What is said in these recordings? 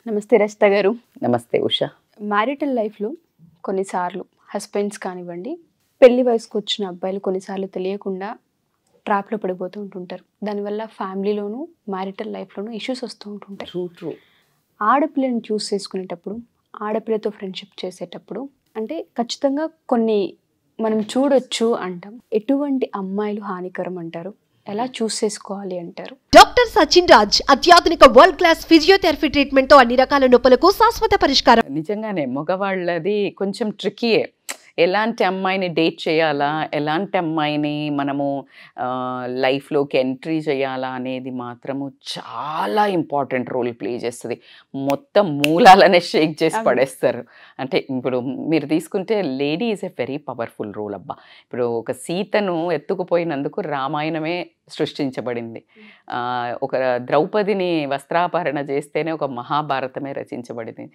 నమస్తే రచిత గారు. నమస్తే ఉషా. మ్యారిటల్ లైఫ్లో కొన్నిసార్లు హస్బెండ్స్ కానివ్వండి, పెళ్లి వయసుకు వచ్చిన అబ్బాయిలు కొన్నిసార్లు తెలియకుండా ట్రాప్లో పడిపోతూ ఉంటుంటారు. దానివల్ల ఫ్యామిలీలోనూ మ్యారిటల్ లైఫ్లోనూ ఇష్యూస్ వస్తూ ఉంటుంటాయి. ట్రూ. ఆడపిల్లని చూస్ చేసుకునేటప్పుడు, ఆడపిల్లతో ఫ్రెండ్షిప్ చేసేటప్పుడు అంటే ఖచ్చితంగా కొన్ని మనం చూడొచ్చు అంటాం. ఎటువంటి అమ్మాయిలు హానికరం అంటారు? ఎలా చూస్ చేసుకోవాలి అంటారు? డాక్టర్ సచిన్ రాజ్ అత్యాధునిక వరల్డ్ క్లాస్ ఫిజియోథెరపీ ట్రీట్మెంట్ తో అన్ని రకాల నొప్పులకు శాశ్వత పరిష్కారం. నిజంగానే మగవాళ్ళది కొంచెం ట్రిక్కీయే. ఎలాంటి అమ్మాయిని డేట్ చేయాలా, ఎలాంటి అమ్మాయిని మనము లైఫ్లోకి ఎంట్రీ చేయాలా అనేది మాత్రము చాలా ఇంపార్టెంట్ రోల్ ప్లే చేస్తుంది. మొత్తం మూలాలనే షేక్ చేసి పడేస్తారు. అంటే ఇప్పుడు మీరు తీసుకుంటే lady is a very powerful role అబ్బా. ఇప్పుడు ఒక సీతను ఎత్తుకుపోయినందుకు రామాయణమే సృష్టించబడింది. ఒక ద్రౌపదిని వస్త్రాపహరణ చేస్తేనే ఒక మహాభారతమే రచించబడింది.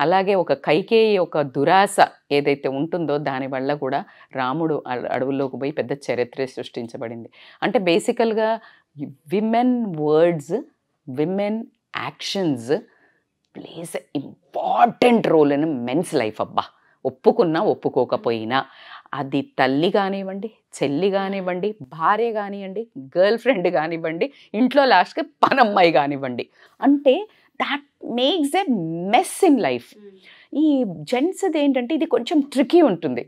అలాగే ఒక కైకేయి ఒక దురాశ ఏదైతే ఉంటుందో దానివల్ల కూడా రాముడు అడవుల్లోకి పోయి పెద్ద చరిత్ర సృష్టించబడింది. అంటే బేసికల్గా women words, women actions plays a important role in men's life అబ్బా. ఒప్పుకున్నా ఒప్పుకోకపోయినా అది తల్లి కానివ్వండి, చెల్లి కానివ్వండి, భార్య కానివ్వండి, గర్ల్ ఫ్రెండ్ కానివ్వండి, ఇంట్లో లాస్ట్కి పనమ్మాయి కానివ్వండి. అంటే that makes a mess in life. ఈ జెంట్స్ది ఏంటంటే ఇది కొంచెం ట్రికీ ఉంటుంది.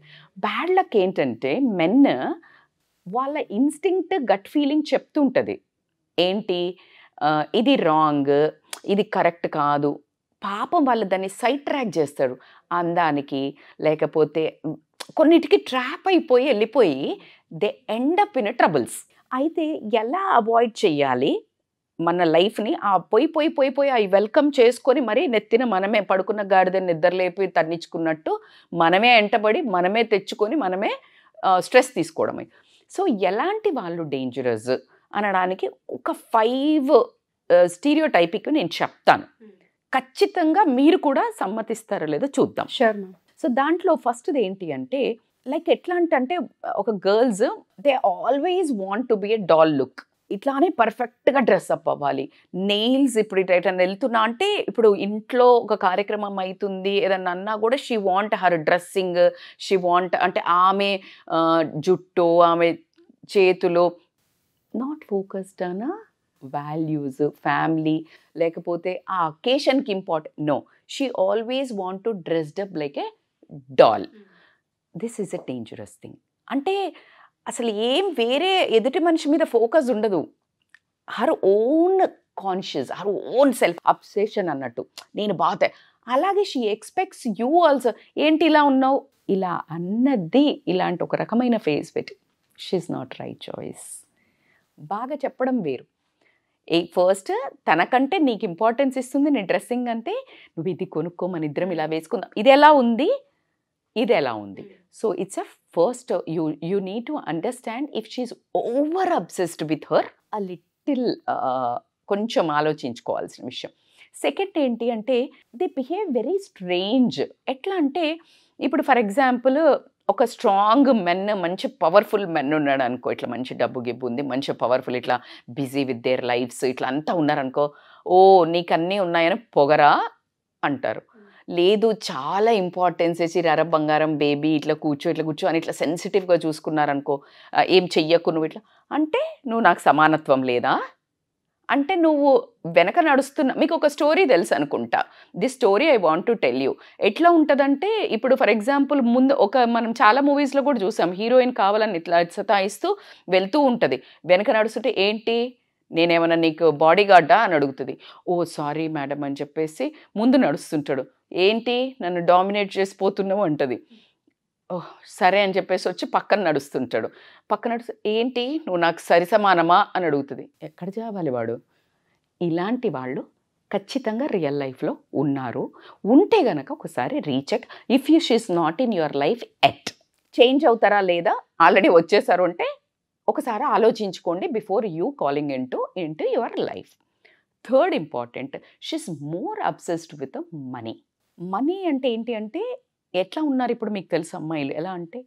బ్యాడ్ లక్ ఏంటంటే మెన్ వాళ్ళ ఇన్స్టింక్ట్ గట్ ఫీలింగ్ చెప్తుంటుంది. ఏంటి ఇది రాంగ్, ఇది కరెక్ట్ కాదు. పాపం వాళ్ళు దాన్ని సైడ్ ట్రాక్ చేస్తారు. అందానికి లేకపోతే కొన్నిటికి ట్రాప్ అయిపోయి వెళ్ళిపోయి they end up in troubles. అయితే ఎలా అవాయిడ్ చేయాలి మన లైఫ్ని? ఆ పోయి అవి వెల్కమ్ చేసుకొని మరీ నెత్తిన మనమే పడుకున్న గాడిదని నిద్రలేపి తన్నించుకున్నట్టు మనమే ఎంటబడి మనమే తెచ్చుకొని మనమే స్ట్రెస్ తీసుకోవడమే. సో ఎలాంటి వాళ్ళు డేంజరస్ అనడానికి ఒక 5 స్టీరియోటైపిక్ నేను చెప్తాను. ఖచ్చితంగా మీరు కూడా సమ్మతిస్తారో లేదో చూద్దాం. Sure ma'am. సో దాంట్లో ఫస్ట్ది ఏంటి అంటే లైక్ ఎట్లా అంటే ఒక girls they always want to be a doll look. ఇట్లానే పర్ఫెక్ట్గా డ్రెస్అప్ అవ్వాలి. నెయిల్స్ ఇప్పుడు ఇట్లా వెళ్తున్నా అంటే ఇప్పుడు ఇంట్లో ఒక కార్యక్రమం అవుతుంది ఏదన్నా అన్నా కూడా she want her dressing, she want అంటే ఆమె జుట్టు, ఆమె చేతులు not focused on values, family లేకపోతే ఆ అకేషన్కి important. No, she always want to dressed up like a doll. This is a dangerous thing. అంటే అసలు ఏం వేరే ఎదుటి మనిషి మీద ఫోకస్ ఉండదు. Her own conscious, her own self obsession అన్నట్టు. నేను బాగా అలాగే షీ ఎక్స్పెక్ట్స్ యూ ఆల్సో. ఏంటి ఇలా ఉన్నావు ఇలా అన్నది ఇలాంటి ఒక రకమైన ఫేస్ పెట్టి షీఈస్ నాట్ రైట్ చాయిస్. బాగా చెప్పడం వేరు. ఫస్ట్ తనకంటే నీకు ఇంపార్టెన్స్ ఇస్తుంది నీ డ్రెస్సింగ్ అంటే నువ్వు ఇది కొనుక్కో, మన ఇద్దరం ఇలా వేసుకుందాం, ఇది ఎలా ఉంది, ఇది ఎలా ఉంది. So it's a first you need to understand if she's over obsessed with her a little కొంచెం ఆలోచించుకోవాల్సిన విషయం. సెకండ్ ఏంటి అంటే దే బిహేవ్ వెరీ స్ట్రేంజ్. ఎట్లా అంటే ఇప్పుడు ఫర్ ఎగ్జాంపుల్ ఒక స్ట్రాంగ్ మెన్, మంచి పవర్ఫుల్ మెన్ ఉన్నాడు అనుకో, ఇట్లా మంచి డబ్బు గిబ్బు ఉంది, మంచి పవర్ఫుల్, ఇట్లా బిజీ విత్ దేర్ లైఫ్స్, ఇట్లా అంతా ఉన్నారనుకో, ఓ నీకు అన్నీ ఉన్నాయని పొగరా అంటారు. లేదు చాలా ఇంపార్టెన్స్ వేసి రర బంగారం బేబీ ఇట్లా కూర్చో అని ఇట్లా సెన్సిటివ్గా చూసుకున్నారనుకో, ఏం చెయ్యకు నువ్వు ఇట్లా అంటే నువ్వు నాకు సమానత్వం లేదా అంటే నువ్వు వెనక నడుస్తున్నా. మీకు ఒక స్టోరీ తెలుసు అనుకుంటా. This story I want to tell you. ఎట్లా ఉంటుందంటే ఇప్పుడు ఫర్ ఎగ్జాంపుల్ ముందు మనం చాలా మూవీస్లో కూడా చూసాం, హీరోయిన్ కావాలని ఇట్లా సతాయిస్తూ వెళ్తూ ఉంటుంది, వెనక నడుస్తుంటే ఏంటి నేనేమన్నా నీకు బాడీ గార్డా అని అడుగుతుంది. ఓ సారీ మేడం అని చెప్పేసి ముందు నడుస్తుంటాడు. ఏంటి నన్ను డామినేట్ చేసిపోతున్నావు అంటుంది. ఓహ్ సరే అని చెప్పేసి వచ్చి పక్కన నడుస్తుంటాడు. పక్కన నడుస్తూ ఏంటి నువ్వు నాకు సరి సమానమా అని అడుగుతుంది. ఎక్కడ చేయాలి వాడు? ఇలాంటి వాళ్ళు ఖచ్చితంగా రియల్ లైఫ్లో ఉన్నారు. ఉంటే గనక ఒకసారి recheck. If you she's not in your life at change అవుతారా లేదా, ఆల్రెడీ వచ్చేసారు అంటే ఒకసారి ఆలోచించుకోండి before you calling into your life. Third important, she's more obsessed with money. Money అంటే ఏంటి అంటే ఎట్లా ఉన్నారు ఇప్పుడు మీకు తెలుసు అమ్మాయిలు ఎలా అంటే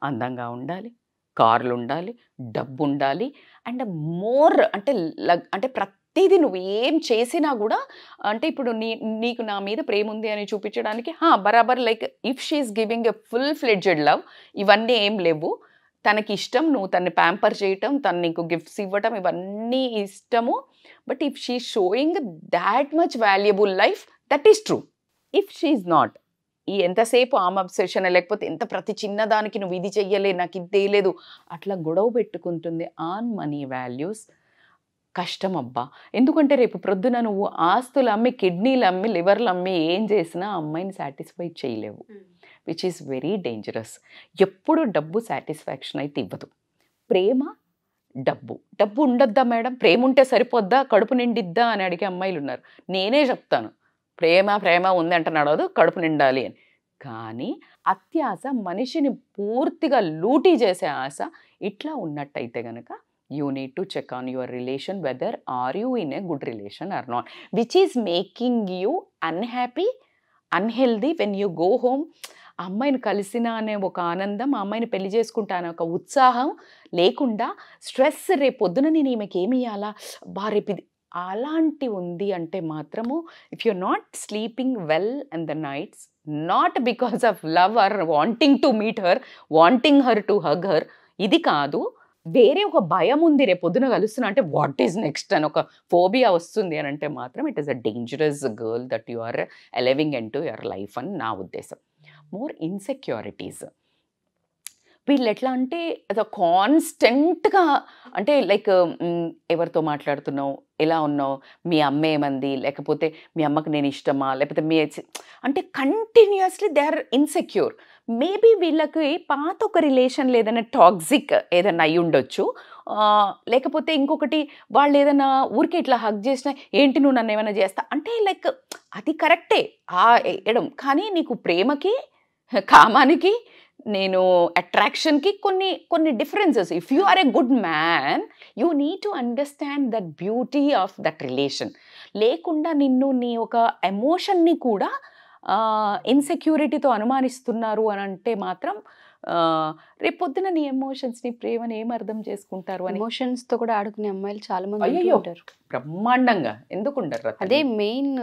అందంగా ఉండాలి, కార్లు ఉండాలి, డబ్బు ఉండాలి, అండ్ మోర్ అంటే అంటే ప్రతిదీ నువ్వు ఏం చేసినా కూడా అంటే ఇప్పుడు నీకు నా మీద ప్రేమ ఉంది అని చూపించడానికి బరాబర్ like if she's giving a full fledged love, ఇవన్నీ ఏం లేవు, తనకి ఇష్టం నువ్వు తన్ని ప్యాంపర్ చేయటం, తను నీకు గిఫ్ట్స్ ఇవ్వటం, ఇవన్నీ ఇష్టము. But if she sowing that much valuable life, that is true. If she is not, ఈ ఎంతసేపు ఆమె అబ్సెషన్, లేకపోతే ఎంత ప్రతి చిన్నదానికి నువ్వు ఇది చెయ్యలే, నాకు ఇది తెలియలేదు, అట్లా గొడవ పెట్టుకుంటుంది ఆన్ మనీ వాల్యూస్, కష్టం అబ్బా. ఎందుకంటే రేపు ప్రొద్దున నువ్వు ఆస్తులు అమ్మి, కిడ్నీలు అమ్మి, లివర్లు అమ్మి ఏం చేసినా అమ్మాయిని సాటిస్ఫై చేయలేవు, విచ్ ఈస్ వెరీ డేంజరస్. ఎప్పుడు డబ్బు సాటిస్ఫాక్షన్ అయితే ఇవ్వదు. ప్రేమ, డబ్బు ఉండొద్దా మేడం, ప్రేమ ఉంటే సరిపోద్దా, కడుపు నిండిద్దా అని అడిగే అమ్మాయిలు ఉన్నారు. నేనే చెప్తాను, ప్రేమ ఉంది అంటే నడవదు, కడుపు నిండాలి అని. కానీ అత్యాశ మనిషిని పూర్తిగా లూటీ చేసే ఆశ ఇట్లా ఉన్నట్టయితే కనుక you need to check on your relation, whether are you in a good relation or not, which is making you unhappy, unhealthy when you go home. అమ్మాయిని కలిసిన అనే ఒక ఆనందం, అమ్మాయిని పెళ్లి చేసుకుంటా అనే ఒక ఉత్సాహం లేకుండా స్ట్రెస్, రేపు పొద్దున నేను ఈమెకి ఏమి ఇవ్వాలా, రేపు ఇది అలాంటి ఉంది అంటే మాత్రము, if you not sleeping well in the nights, not because of love or wanting to meet her, wanting her to hug her, ఇది కాదు, వేరే ఒక భయం ఉంది, రేపు పొద్దున కలుస్తున్నా అంటే వాట్ ఈజ్ నెక్స్ట్ అని ఒక ఫోబియా వస్తుంది అని అంటే మాత్రం it is a dangerous girl that you are allowing in to your life అని నా ఉద్దేశం. మోర్ ఇన్సెక్యూరిటీస్, వీళ్ళు ఎట్లా అంటే అది కాన్స్టెంట్గా అంటే లైక్ ఎవరితో మాట్లాడుతున్నావు, ఎలా ఉన్నావు, మీ అమ్మ ఏమంది, లేకపోతే మీ అమ్మకు నేను ఇష్టమా, లేకపోతే అంటే continuously they are insecure. Maybe వీళ్ళకి పాత ఒక రిలేషన్ ఏదైనా టాక్సిక్ ఏదైనా అయి ఉండొచ్చు, లేకపోతే ఇంకొకటి వాళ్ళు ఏదైనా ఊరికే ఇట్లా హగ్ చేసినా ఏంటి నువ్వు నన్ను ఏమైనా చేస్తా అంటే లైక్ అది కరెక్టే వేయడం, కానీ నీకు ప్రేమకి కామానికి నేను అట్రాక్షన్కి కొన్ని differences. If you are a good man you need to understand that beauty of that relation. లేకుండా నిన్ను నీ ఒక ఎమోషన్ని కూడా ఇన్సెక్యూరిటీతో అనుమానిస్తున్నారు అని అంటే మాత్రం రేపొద్దున నీ ఎమోషన్స్, నీ ప్రేమని ఏం అర్థం చేసుకుంటారు అని. ఎమోషన్స్తో కూడా ఆడుకునే అమ్మాయిలు చాలా మంది ఉంటారు బ్రహ్మాండంగా. ఎందుకు ఉండరు? అదే మెయిన్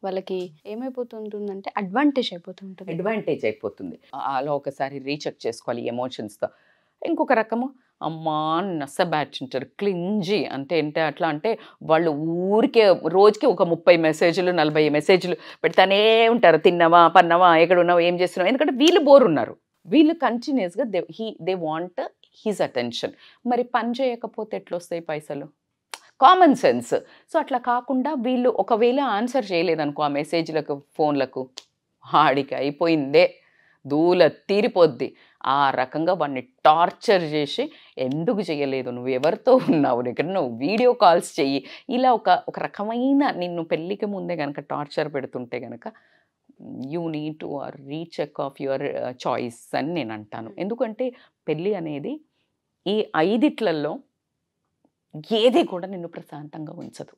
వాళ్ళకి ఏమైపోతుంటుందంటే అడ్వాంటేజ్ అయిపోతుంది. అలా ఒకసారి రీచెక్ చేసుకోవాలి ఎమోషన్స్తో. ఇంకొక రకము అమ్మా నస బ్యాచ్ ఉంటారు, క్లింజీ అంటే ఏంటి అట్లా అంటే వాళ్ళు ఊరికే రోజుకి ఒక 30 మెసేజ్లు 40 మెసేజ్లు పెడతానే ఉంటారు, తిన్నావా, పన్నావా, ఎక్కడ ఉన్నావా, ఏం చేస్తున్నావు. ఎందుకంటే వీళ్ళు బోర్ ఉన్నారు, వీళ్ళు కంటిన్యూస్గా దే వాంట్ హిజ్ అటెన్షన్. మరి పని చేయకపోతే ఎట్లా వస్తాయి పైసలు? Common sense. సో అట్లా కాకుండా వీళ్ళు ఒకవేళ ఆన్సర్ చేయలేదనుకో ఆ మెసేజ్లకు, ఫోన్లకు, ఆడికి అయిపోయిందే, దూల తీరిపోద్ది. ఆ రకంగా వాడిని టార్చర్ చేసి ఎందుకు చేయలేదు, నువ్వు ఎవరితో ఉన్నావు, ఇక్కడ నువ్వు వీడియో కాల్స్ చెయ్యి, ఇలా ఒక రకమైన నిన్ను పెళ్ళికి ముందే కనుక టార్చర్ పెడుతుంటే కనుక you need to recheck of your choice అని నేను అంటాను. ఎందుకంటే పెళ్ళి అనేది ఈ 5 ఏది కూడా నిన్ను ప్రశాంతంగా ఉంచదు.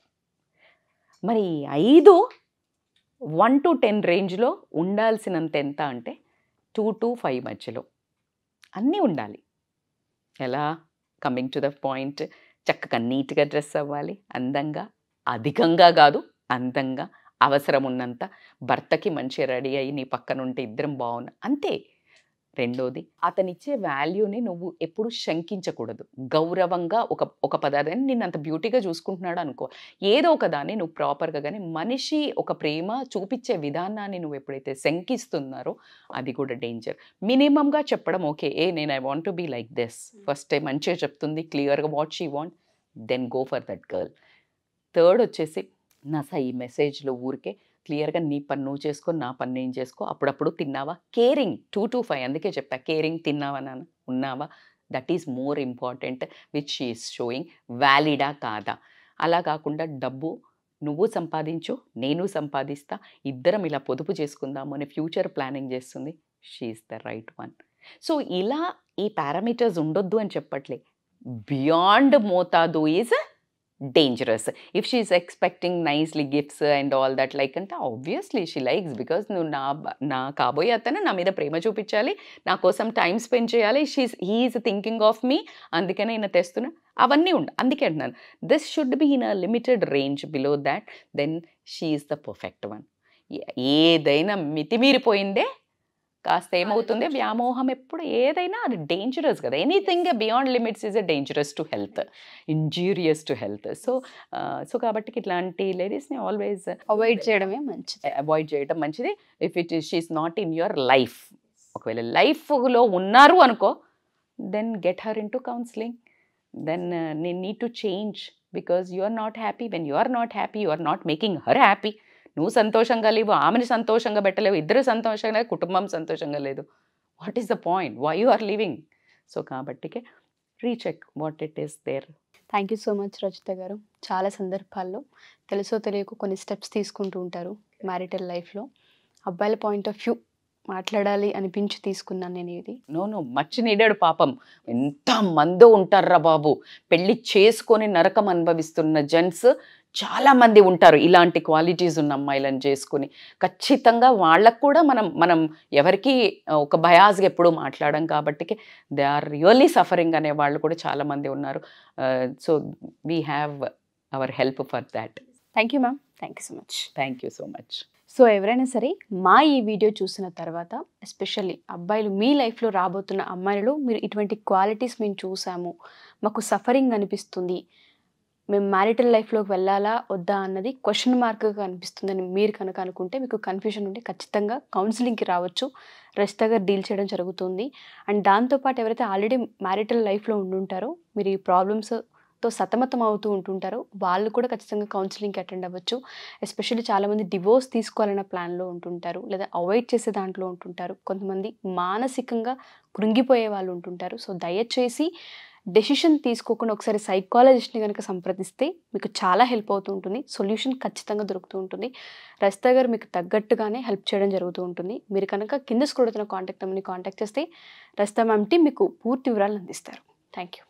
మరి 5 1 to 10 రేంజ్లో ఉండాల్సినంత ఎంత అంటే 2 to 5 మధ్యలో అన్నీ ఉండాలి. ఎలా? కమింగ్ టు ద పాయింట్, చక్కగా నీట్గా డ్రెస్ అవ్వాలి, అందంగా, అధికంగా కాదు అందంగా, అవసరం ఉన్నంత, భర్తకి మంచిగా రెడీ అయ్యి నీ పక్కన ఉంటే ఇద్దరం బాగున్నా అంతే. రెండోది, అతనిచ్చే వాల్యూని నువ్వు ఎప్పుడు శంకించకూడదు. గౌరవంగా ఒక పదార్థాన్ని నిన్ను అంత బ్యూటీగా చూసుకుంటున్నాడు అనుకో, ఏదో ఒక దాన్ని నువ్వు ప్రాపర్గా, కానీ మనిషి ఒక ప్రేమ చూపించే విధానాన్ని నువ్వు ఎప్పుడైతే శంకిస్తున్నారో అది కూడా డేంజర్. మినిమంగా చెప్పడం ఓకే, నేను I want to be like this, first time మంచిగా చెప్తుంది క్లియర్గా what she want, then go for that girl. Third వచ్చేసి ఈ మెసేజ్లో ఊరికే క్లియర్గా నీ పని నువ్వు చేసుకో, నా పని నేను చేసుకో, అప్పుడప్పుడు తిన్నావా, కేరింగ్ 2 to 5, అందుకే చెప్పా కేరింగ్, తిన్నావా నాన్న, ఉన్నావా, that is more important which she is showing, వ్యాలిడా కాదా. అలా కాకుండా డబ్బు నువ్వు సంపాదించు, నేను సంపాదిస్తా, ఇద్దరం ఇలా పొదుపు చేసుకుందాము అని ఫ్యూచర్ ప్లానింగ్ చేస్తుంది, she is the right one. So ఇలా ఈ పారామీటర్స్ ఉండొద్దు అని చెప్పట్లే, బియాండ్ మోతాదు is dangerous. If she's expecting nicely gifts and all that, like ante obviously she likes, because nu na kaboye atana na మీద ప్రేమ చూపించాలి, నా కోసం టైం స్పెండ్ చేయాలి, he is thinking of me, అందుకనే ఈయన తెస్తున్నా, అవన్నీ అందుకే అంటున్నాను, this should be in a limited range. Below that then she is the perfect one. ఏదైనా మితిమీరిపోయిందే కాస్త ఏమవుతుంది, వ్యామోహం ఎప్పుడు ఏదైనా అది డేంజరస్ కదా. Anything beyond limits is a dangerous to health, injurious to health. So కాబట్టి ఇట్లాంటి లేడీస్ని ఆల్వేస్ అవాయిడ్ చేయడమే మంచిది. అవాయిడ్ చేయడం మంచిది. If it is she's not in your life, ఒకవేళ లైఫ్లో ఉన్నారు అనుకో, then get her in to counselling. Then need to change, because you are not happy. When you are not happy, you are not making her happy. నువ్వు సంతోషంగా లేవు, ఆమెని సంతోషంగా పెట్టలేవు, ఇద్దరు సంతోషంగా లేదు, కుటుంబం సంతోషంగా లేదు. What is the point? Why you are living? So కాబట్టికే recheck what it is there. Thank you so much Rachita garu. చాలా సందర్భాల్లో తెలుసో తెలియక కొన్ని స్టెప్స్ తీసుకుంటూ ఉంటారు మ్యారిటల్ లైఫ్లో. అబ్బాయిల పాయింట్ ఆఫ్ వ్యూ మాట్లాడాలి అనిపించి తీసుకున్నాను నేను ఇది. No much needed. పాపం ఎంత మందో ఉంటారా బాబు, పెళ్ళి చేసుకొని నరకం అనుభవిస్తున్న జెంట్స్ చాలామంది ఉంటారు, ఇలాంటి క్వాలిటీస్ ఉన్న అమ్మాయిలను చేసుకుని. ఖచ్చితంగా వాళ్ళకు కూడా మనం ఎవరికి ఒక బయాస్గా ఎప్పుడూ మాట్లాడడం కాబట్టి దే ఆర్ రియల్లీ సఫరింగ్ అనే వాళ్ళు కూడా చాలామంది ఉన్నారు. So we have our help for that. Thank you ma'am. Thank you so much. Thank you so much. So ఎవరైనా సరే మా ఈ వీడియో చూసిన తర్వాత, ఎస్పెషల్లీ అబ్బాయిలు, మీ లైఫ్లో రాబోతున్న అమ్మాయిలలో మీరు ఇటువంటి క్వాలిటీస్ మేము చూసాము, మాకు సఫరింగ్ అనిపిస్తుంది, మేము మ్యారిటల్ లైఫ్లోకి వెళ్ళాలా వద్దా అన్నది క్వశ్చన్ మార్క్గా అనిపిస్తుందని మీరు కనుక అనుకుంటే, మీకు కన్ఫ్యూజన్ ఉంటే ఖచ్చితంగా కౌన్సిలింగ్కి రావచ్చు. రచిత గారు డీల్ చేయడం జరుగుతుంది. అండ్ దాంతోపాటు ఎవరైతే ఆల్రెడీ మ్యారిటల్ లైఫ్లో ఉండుంటారో, మీరు ఈ ప్రాబ్లమ్స్తో సతమతం అవుతూ ఉంటుంటారో, వాళ్ళు కూడా ఖచ్చితంగా కౌన్సిలింగ్కి అటెండ్ అవ్వచ్చు. ఎస్పెషల్లీ చాలామంది డివోర్స్ తీసుకోవాలన్న ప్లాన్లో ఉంటుంటారు, లేదా అవాయిడ్ చేసే దాంట్లో ఉంటుంటారు, కొంతమంది మానసికంగా కృంగిపోయే వాళ్ళు ఉంటుంటారు. సో దయచేసి డెసిషన్ తీసుకోకుండా ఒకసారి సైకాలజిస్ట్ని కనుక సంప్రదిస్తే మీకు చాలా హెల్ప్ అవుతూ ఉంటుంది. సొల్యూషన్ ఖచ్చితంగా దొరుకుతూ ఉంటుంది. రచిత గారు మీకు తగ్గట్టుగానే హెల్ప్ చేయడం జరుగుతూ ఉంటుంది. మీరు కనుక కింద స్క్రోల్ అవుతున్న కాంటాక్ట్ నెంబర్ని కాంటాక్ట్ చేస్తే రచిత మ్యామ్ టీమ్ మీకు పూర్తి వివరాలు అందిస్తారు. Thank you.